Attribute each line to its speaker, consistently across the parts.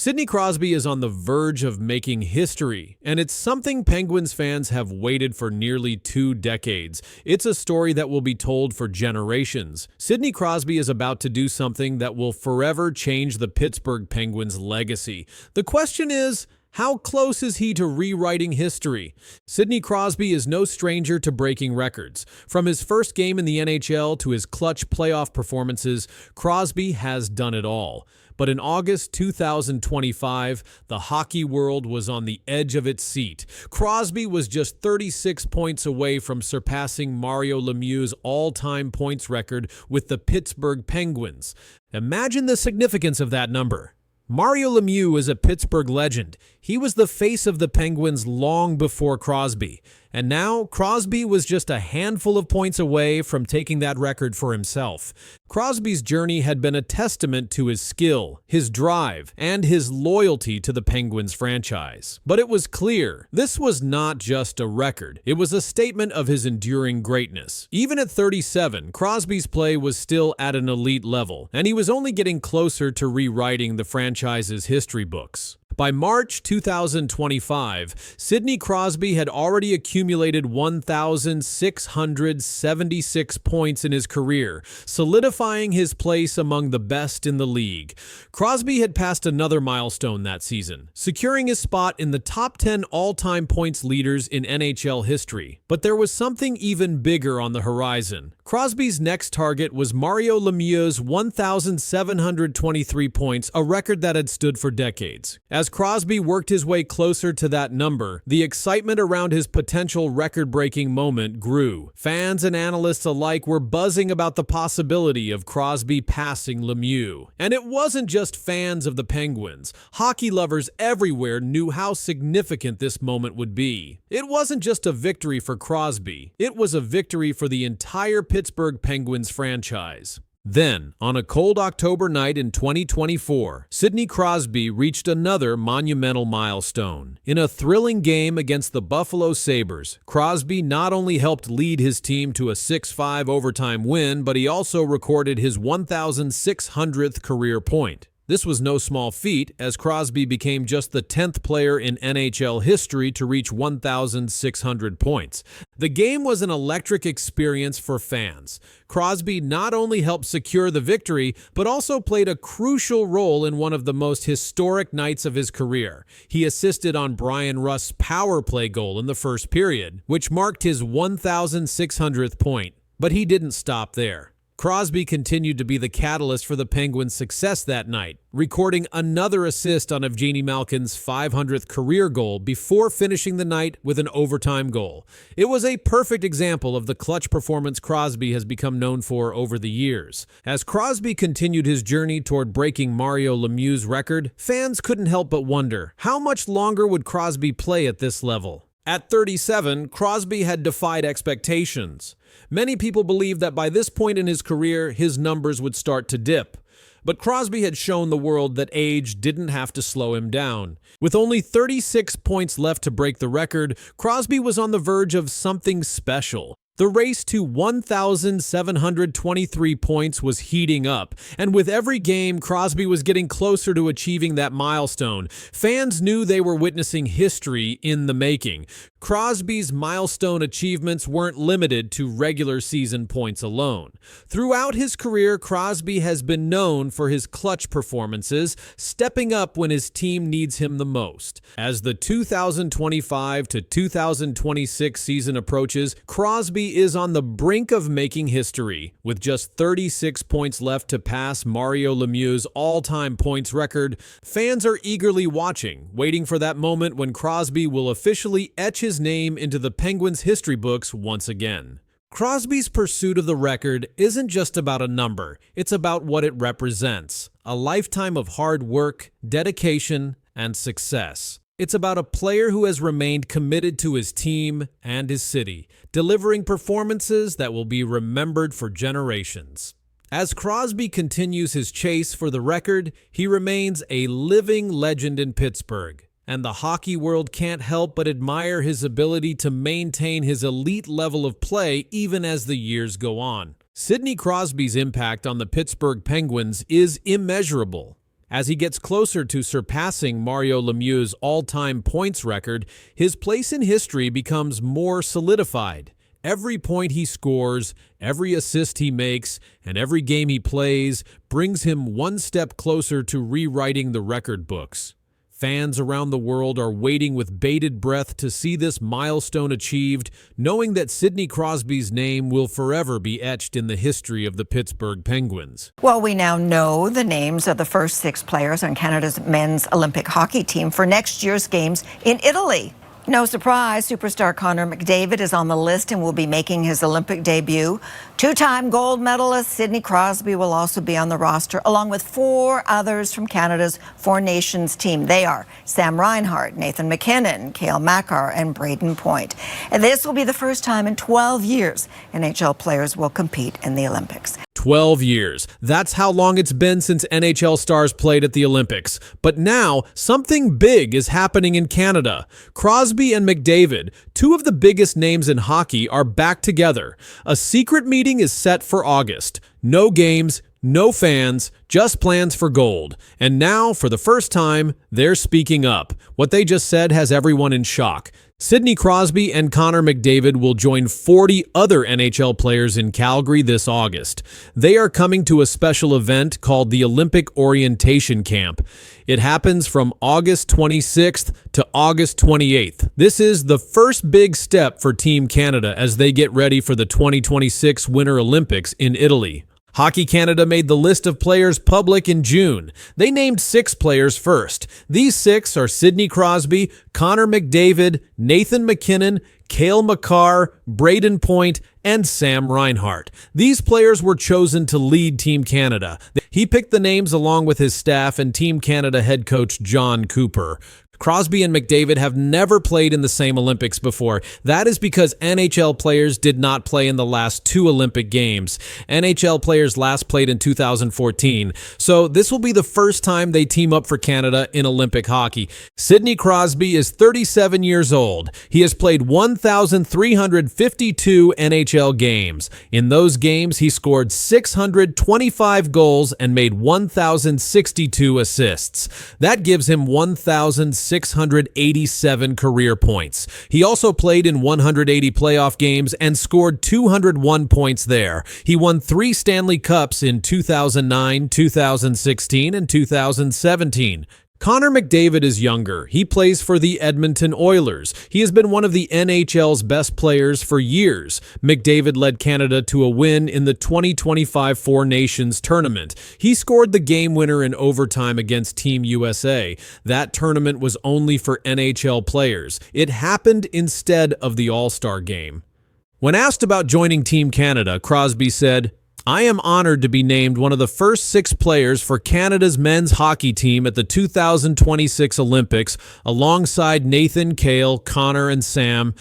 Speaker 1: Sidney Crosby is on the verge of making history, and it's something Penguins fans have waited for nearly 2 decades. It's a story that will be told for generations. Sidney Crosby is about to do something that will forever change the Pittsburgh Penguins' legacy. The question is, how close is he to rewriting history? Sidney Crosby is no stranger to breaking records. From his first game in the NHL to his clutch playoff performances, Crosby has done it all. But in August 2025, the hockey world was on the edge of its seat. Crosby was just 36 points away from surpassing Mario Lemieux's all-time points record with the Pittsburgh Penguins. Imagine the significance of that number. Mario Lemieux is a Pittsburgh legend. He was the face of the Penguins long before Crosby. And now, Crosby was just a handful of points away from taking that record for himself. Crosby's journey had been a testament to his skill, his drive, and his loyalty to the Penguins franchise. But it was clear, this was not just a record. It was a statement of his enduring greatness. Even at 37, Crosby's play was still at an elite level, and he was only getting closer to rewriting the franchise's history books. By March 2025, Sidney Crosby had already accumulated 1,676 points in his career, solidifying his place among the best in the league. Crosby had passed another milestone that season, securing his spot in the top 10 all-time points leaders in NHL history. But there was something even bigger on the horizon. Crosby's next target was Mario Lemieux's 1,723 points, a record that had stood for decades. As Crosby worked his way closer to that number, the excitement around his potential record-breaking moment grew. Fans and analysts alike were buzzing about the possibility of Crosby passing Lemieux. And it wasn't just fans of the Penguins. Hockey lovers everywhere knew how significant this moment would be. It wasn't just a victory for Crosby. It was a victory for the entire Pittsburgh Penguins franchise. Then, on a cold October night in 2024, Sidney Crosby reached another monumental milestone. In a thrilling game against the Buffalo Sabres, Crosby not only helped lead his team to a 6-5 overtime win, but he also recorded his 1,600th career point. This was no small feat, as Crosby became just the 10th player in NHL history to reach 1,600 points. The game was an electric experience for fans. Crosby not only helped secure the victory, but also played a crucial role in one of the most historic nights of his career. He assisted on Brian Rust's power play goal in the first period, which marked his 1,600th point. But he didn't stop there. Crosby continued to be the catalyst for the Penguins' success that night, recording another assist on Evgeny Malkin's 500th career goal before finishing the night with an overtime goal. It was a perfect example of the clutch performance Crosby has become known for over the years. As Crosby continued his journey toward breaking Mario Lemieux's record, fans couldn't help but wonder, how much longer would Crosby play at this level? At 37, Crosby had defied expectations. Many people believed that by this point in his career, his numbers would start to dip. But Crosby had shown the world that age didn't have to slow him down. With only 36 points left to break the record, Crosby was on the verge of something special. The race to 1,723 points was heating up, and with every game, Crosby was getting closer to achieving that milestone. Fans knew they were witnessing history in the making. Crosby's milestone achievements weren't limited to regular season points alone. Throughout his career, Crosby has been known for his clutch performances, stepping up when his team needs him the most. As the 2025 to 2026 season approaches, Crosby is on the brink of making history. With just 36 points left to pass Mario Lemieux's all-time points record, fans are eagerly watching, waiting for that moment when Crosby will officially etch his name into the Penguins' history books once again. Crosby's pursuit of the record isn't just about a number, it's about what it represents. A lifetime of hard work, dedication, and success. It's about a player who has remained committed to his team and his city, delivering performances that will be remembered for generations. As Crosby continues his chase for the record, he remains a living legend in Pittsburgh. And the hockey world can't help but admire his ability to maintain his elite level of play even as the years go on. Sidney Crosby's impact on the Pittsburgh Penguins is immeasurable. As he gets closer to surpassing Mario Lemieux's all-time points record, his place in history becomes more solidified. Every point he scores, every assist he makes, and every game he plays brings him one step closer to rewriting the record books. Fans around the world are waiting with bated breath to see this milestone achieved, knowing that Sidney Crosby's name will forever be etched in the history of the Pittsburgh Penguins.
Speaker 2: Well, we now know the names of the first 6 players on Canada's men's Olympic hockey team for next year's games in Italy. No surprise, superstar Connor McDavid is on the list and will be making his Olympic debut. 2-time gold medalist Sidney Crosby will also be on the roster, along with 4 others from Canada's Four Nations team. They are Sam Reinhart, Nathan MacKinnon, Cale Makar, and Brayden Point. And this will be the first time in 12 years NHL players will compete in the Olympics.
Speaker 1: 12 years. That's how long it's been since NHL stars played at the Olympics. But now, something big is happening in Canada. Crosby and McDavid, 2 of the biggest names in hockey, are back together. A secret meeting is set for August. No games, no fans, just plans for gold. And now, for the first time, they're speaking up. What they just said has everyone in shock. Sidney Crosby and Connor McDavid will join 40 other NHL players in Calgary this August. They are coming to a special event called the Olympic Orientation Camp. It happens from August 26th to August 28th. This is the first big step for Team Canada as they get ready for the 2026 Winter Olympics in Italy. Hockey Canada made the list of players public in June. They named 6 players first. These 6 are Sidney Crosby, Connor McDavid, Nathan MacKinnon, Cale Makar, Brayden Point, and Sam Reinhart. These players were chosen to lead Team Canada. He picked the names along with his staff and Team Canada head coach John Cooper. Crosby and McDavid have never played in the same Olympics before. That is because NHL players did not play in the last 2 Olympic Games. NHL players last played in 2014. So this will be the first time they team up for Canada in Olympic hockey. Sidney Crosby is 37 years old. He has played 1,352 NHL games. In those games, he scored 625 goals and made 1,062 assists. That gives him 1,687 career points. He also played in 180 playoff games and scored 201 points there. He won 3 Stanley Cups in 2009, 2016, and 2017. Connor McDavid is younger. He plays for the Edmonton Oilers. He has been one of the NHL's best players for years. McDavid led Canada to a win in the 2025 Four Nations tournament. He scored the game winner in overtime against Team USA. That tournament was only for NHL players. It happened instead of the All-Star game. When asked about joining Team Canada, Crosby said, "I am honored to be named one of the first 6 players for Canada's men's hockey team at the 2026 Olympics, alongside Nathan, Cale, Connor, and Sam.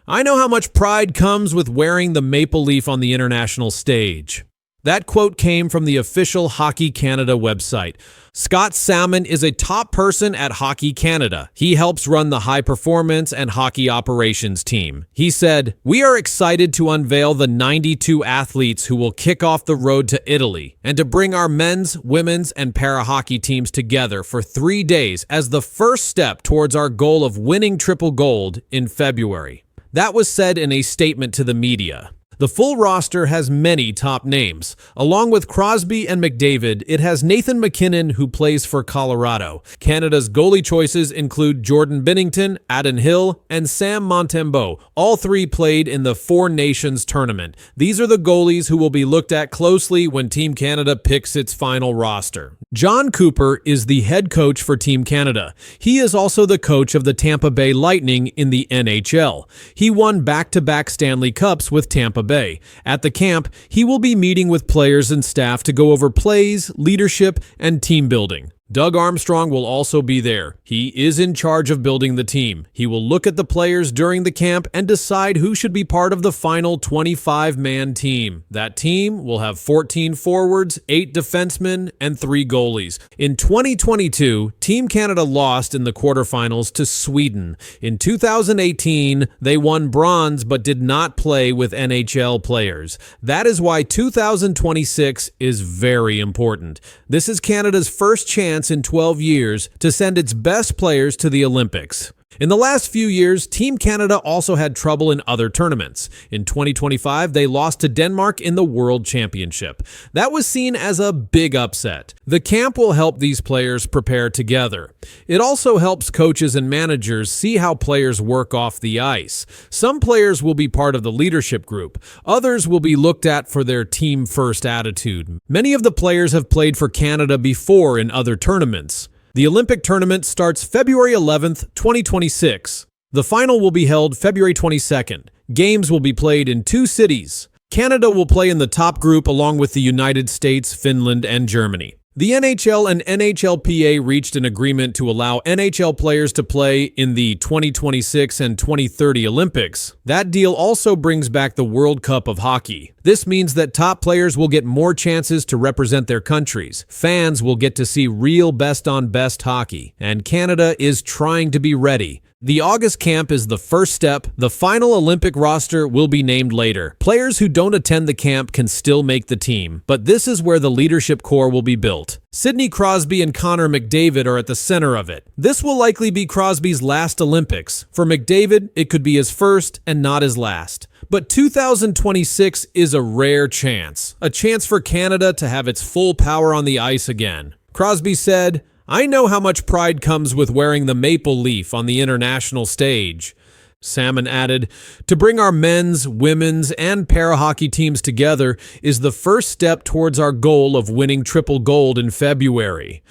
Speaker 1: I know how much pride comes with wearing the maple leaf on the international stage." That quote came from the official Hockey Canada website. Scott Salmon is a top person at Hockey Canada. He helps run the high performance and hockey operations team. He said, "We are excited to unveil the 92 athletes who will kick off the road to Italy and to bring our men's, women's, and para-hockey teams together for 3 days as the first step towards our goal of winning triple gold in February." That was said in a statement to the media. The full roster has many top names. Along with Crosby and McDavid, it has Nathan MacKinnon, who plays for Colorado. Canada's goalie choices include Jordan Binnington, Adin Hill, and Sam Montembeault. All 3 played in the Four Nations tournament. These are the goalies who will be looked at closely when Team Canada picks its final roster. John Cooper is the head coach for Team Canada. He is also the coach of the Tampa Bay Lightning in the NHL. He won back-to-back Stanley Cups with Tampa Bay. At the camp, he will be meeting with players and staff to go over plays, leadership, and team building. Doug Armstrong will also be there. He is in charge of building the team. He will look at the players during the camp and decide who should be part of the final 25-man team. That team will have 14 forwards, 8 defensemen, and 3 goalies. In 2022, Team Canada lost in the quarterfinals to Sweden. In 2018, they won bronze but did not play with NHL players. That is why 2026 is very important. This is Canada's first chance chance in 12 years to send its best players to the Olympics. In the last few years, Team Canada also had trouble in other tournaments. In 2025, they lost to Denmark in the World Championship. That was seen as a big upset. The camp will help these players prepare together. It also helps coaches and managers see how players work off the ice. Some players will be part of the leadership group. Others will be looked at for their team-first attitude. Many of the players have played for Canada before in other tournaments. The Olympic tournament starts February 11th, 2026. The final will be held February 22nd. Games will be played in 2 cities. Canada will play in the top group along with the United States, Finland, and Germany. The NHL and NHLPA reached an agreement to allow NHL players to play in the 2026 and 2030 Olympics. That deal also brings back the World Cup of Hockey. This means that top players will get more chances to represent their countries. Fans will get to see real best-on-best hockey, and Canada is trying to be ready. The August camp is the first step. The final Olympic roster will be named later. Players who don't attend the camp can still make the team, but this is where the leadership core will be built. Sidney Crosby and Connor McDavid are at the center of it. This will likely be Crosby's last Olympics. For McDavid, it could be his first and not his last. But 2026 is a rare chance. A chance for Canada to have its full power on the ice again. Crosby said, "I know how much pride comes with wearing the maple leaf on the international stage." Salmon added, "To bring our men's, women's, and para-hockey teams together is the first step towards our goal of winning triple gold in February."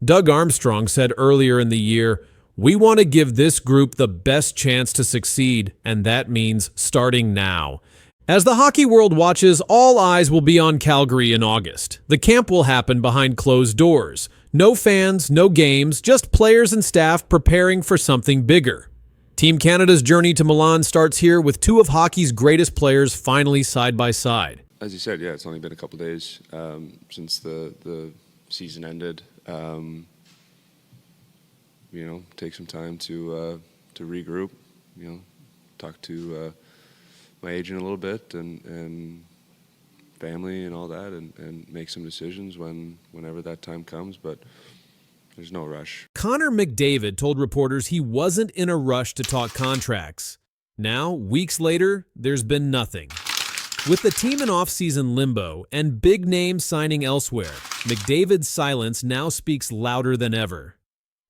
Speaker 1: Doug Armstrong said earlier in the year, "We want to give this group the best chance to succeed, and that means starting now." As the hockey world watches, all eyes will be on Calgary in August. The camp will happen behind closed doors. No fans, no games, just players and staff preparing for something bigger. Team Canada's journey to Milan starts here with 2 of hockey's greatest players finally side by side.
Speaker 3: As you said, yeah, it's only been a couple of days since the season ended. Take some time to regroup. Talk to my agent a little bit and family and all that, and make some decisions whenever that time comes, but there's no rush.
Speaker 1: Connor McDavid told reporters he wasn't in a rush to talk contracts. Now, weeks later, there's been nothing. With the team in off-season limbo and big names signing elsewhere, McDavid's silence now speaks louder than ever.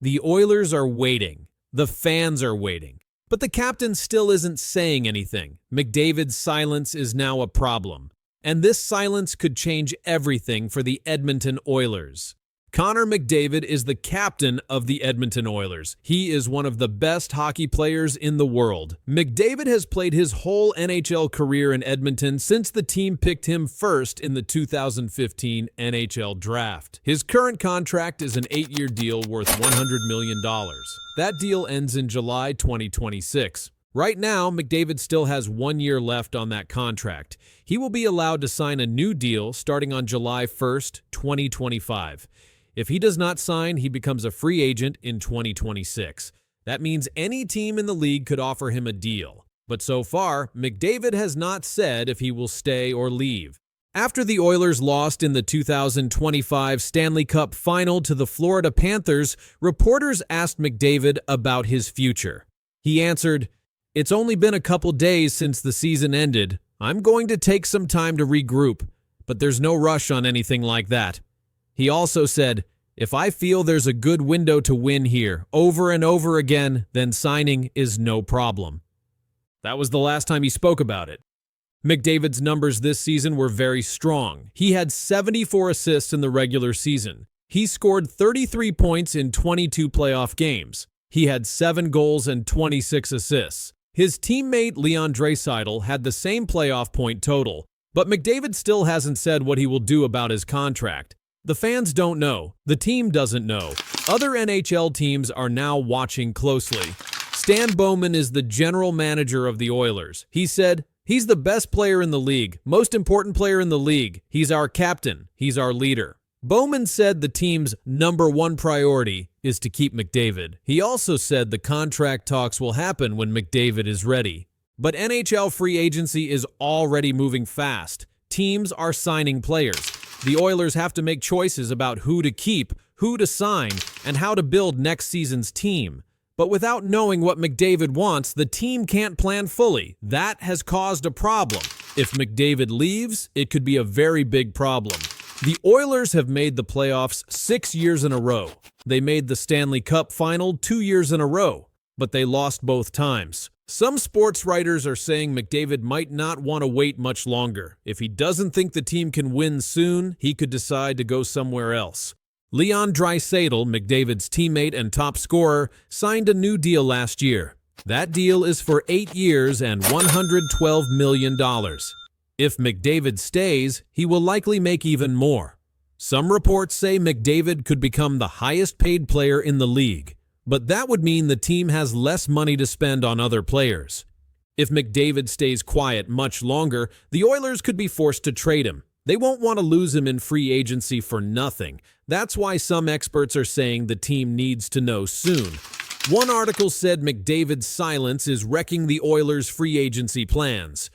Speaker 1: The Oilers are waiting. The fans are waiting. But the captain still isn't saying anything. McDavid's silence is now a problem. And this silence could change everything for the Edmonton Oilers. Connor McDavid is the captain of the Edmonton Oilers. He is one of the best hockey players in the world. McDavid has played his whole NHL career in Edmonton since the team picked him first in the 2015 NHL Draft. His current contract is an 8-year deal worth $100 million. That deal ends in July 2026. Right now, McDavid still has 1 year left on that contract. He will be allowed to sign a new deal starting on July 1st, 2025. If he does not sign, he becomes a free agent in 2026. That means any team in the league could offer him a deal. But so far, McDavid has not said if he will stay or leave. After the Oilers lost in the 2025 Stanley Cup final to the Florida Panthers, reporters asked McDavid about his future. He answered, "It's only been a couple days since the season ended. I'm going to take some time to regroup, but there's no rush on anything like that." He also said, "If I feel there's a good window to win here over and over again, then signing is no problem." That was the last time he spoke about it. McDavid's numbers this season were very strong. He had 74 assists in the regular season. He scored 33 points in 22 playoff games. He had 7 goals and 26 assists. His teammate Leon Draisaitl had the same playoff point total, but McDavid still hasn't said what he will do about his contract. The fans don't know. The team doesn't know. Other NHL teams are now watching closely. Stan Bowman is the general manager of the Oilers. He said, "He's the best player in the league, most important player in the league. He's our captain. He's our leader." Bowman said the team's #1 priority is to keep McDavid. He also said the contract talks will happen when McDavid is ready. But NHL free agency is already moving fast. Teams are signing players. The Oilers have to make choices about who to keep, who to sign, and how to build next season's team. But without knowing what McDavid wants, the team can't plan fully. That has caused a problem. If McDavid leaves, it could be a very big problem. The Oilers have made the playoffs 6 years in a row. They made the Stanley Cup final 2 years in a row, but they lost both times. Some sports writers are saying McDavid might not want to wait much longer. If he doesn't think the team can win soon, he could decide to go somewhere else. Leon Draisaitl, McDavid's teammate and top scorer, signed a new deal last year. That deal is for 8 years and $112 million. If McDavid stays, he will likely make even more. Some reports say McDavid could become the highest-paid player in the league, but that would mean the team has less money to spend on other players. If McDavid stays quiet much longer, the Oilers could be forced to trade him. They won't want to lose him in free agency for nothing. That's why some experts are saying the team needs to know soon. One article said McDavid's silence is wrecking the Oilers' free agency plans.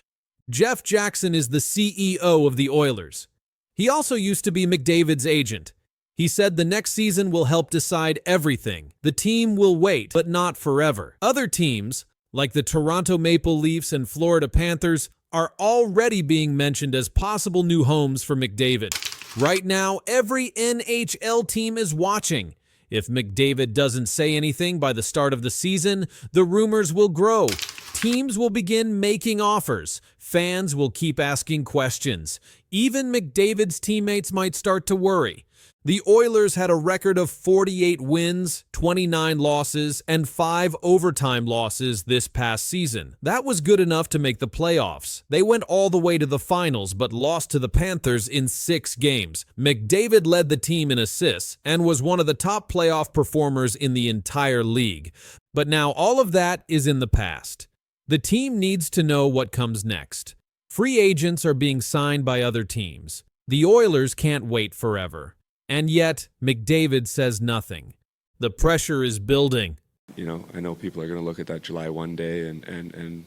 Speaker 1: Jeff Jackson is the CEO of the Oilers. He also used to be McDavid's agent. He said the next season will help decide everything. The team will wait, but not forever. Other teams, like the Toronto Maple Leafs and Florida Panthers, are already being mentioned as possible new homes for McDavid. Right now, every NHL team is watching. If McDavid doesn't say anything by the start of the season, the rumors will grow. Teams will begin making offers. Fans will keep asking questions. Even McDavid's teammates might start to worry. The Oilers had a record of 48 wins, 29 losses, and 5 overtime losses this past season. That was good enough to make the playoffs. They went all the way to the finals but lost to the Panthers in 6 games. McDavid led the team in assists and was one of the top playoff performers in the entire league. But now all of that is in the past. The team needs to know what comes next. Free agents are being signed by other teams. The Oilers can't wait forever. And yet, McDavid says nothing. The pressure is building.
Speaker 3: You know, I know people are going to look at that July 1 day and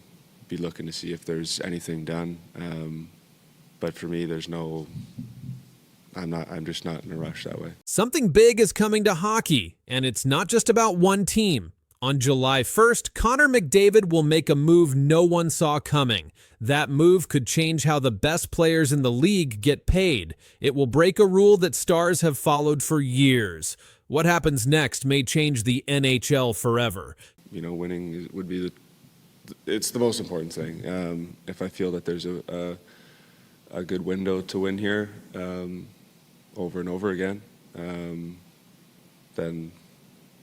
Speaker 3: be looking to see if there's anything done. But for me, I'm just not in a rush that way.
Speaker 1: Something big is coming to hockey, and it's not just about one team. On July 1st, Connor McDavid will make a move no one saw coming. That move could change how the best players in the league get paid. It will break a rule that stars have followed for years. What happens next may change the NHL forever.
Speaker 3: You know, winning would be it's the most important thing. If I feel that there's a good window to win here over and over again, then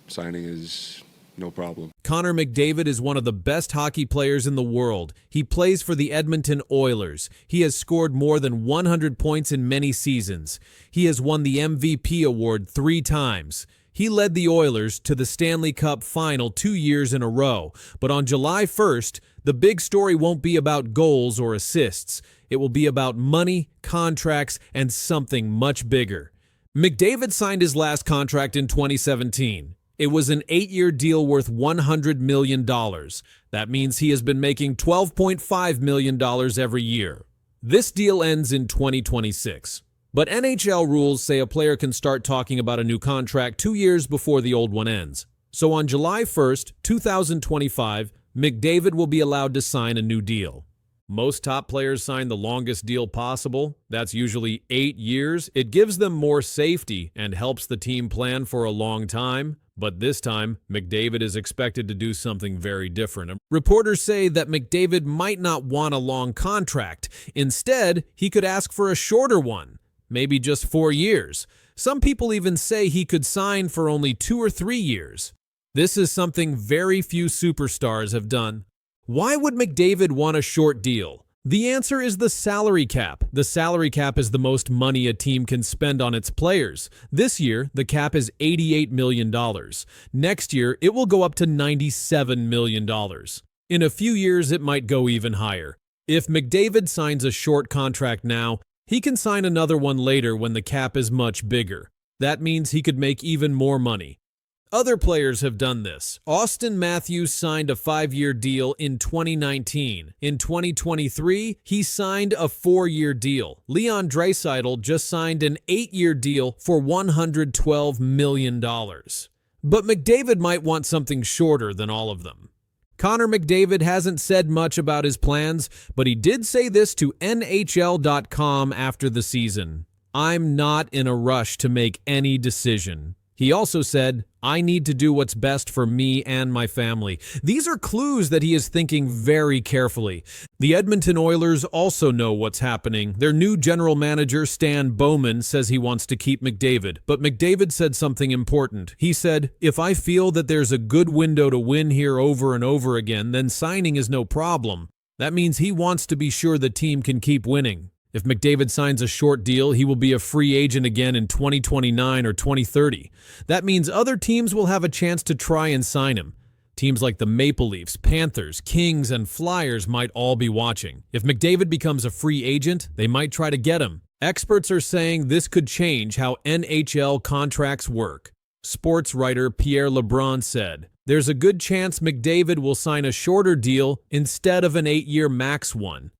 Speaker 3: signing is no problem.
Speaker 1: Connor McDavid is one of the best hockey players in the world. He plays for the Edmonton Oilers. He has scored more than 100 points in many seasons. He has won the MVP award 3 times. He led the Oilers to the Stanley Cup final 2 years in a row. But on July 1st, the big story won't be about goals or assists. It will be about money, contracts, and something much bigger. McDavid signed his last contract in 2017. It was an 8-year deal worth $100 million. That means he has been making $12.5 million every year. This deal ends in 2026. But NHL rules say a player can start talking about a new contract 2 years before the old one ends. So on July 1st, 2025, McDavid will be allowed to sign a new deal. Most top players sign the longest deal possible. That's usually 8 years. It gives them more safety and helps the team plan for a long time. But this time, McDavid is expected to do something very different. Reporters say that McDavid might not want a long contract. Instead, he could ask for a shorter one, maybe just 4 years. Some people even say he could sign for only 2 or 3 years. This is something very few superstars have done. Why would McDavid want a short deal? The answer is the salary cap. The salary cap is the most money a team can spend on its players. This year, the cap is $88 million. Next year, it will go up to $97 million. In a few years, it might go even higher. If McDavid signs a short contract now, he can sign another one later when the cap is much bigger. That means he could make even more money. Other players have done this. Austin Matthews signed a 5-year deal in 2019. In 2023, he signed a 4-year deal. Leon Draisaitl just signed an 8-year deal for $112 million. But McDavid might want something shorter than all of them. Connor McDavid hasn't said much about his plans, but he did say this to NHL.com after the season. "I'm not in a rush to make any decision." He also said, "I need to do what's best for me and my family." These are clues that he is thinking very carefully. The Edmonton Oilers also know what's happening. Their new general manager, Stan Bowman, says he wants to keep McDavid. But McDavid said something important. He said, "If I feel that there's a good window to win here over and over again, then signing is no problem." That means he wants to be sure the team can keep winning. If McDavid signs a short deal, he will be a free agent again in 2029 or 2030. That means other teams will have a chance to try and sign him. Teams like the Maple Leafs, Panthers, Kings, and Flyers might all be watching. If McDavid becomes a free agent, they might try to get him. Experts are saying this could change how NHL contracts work. Sports writer Pierre LeBrun said, "There's a good chance McDavid will sign a shorter deal instead of an 8-year max one."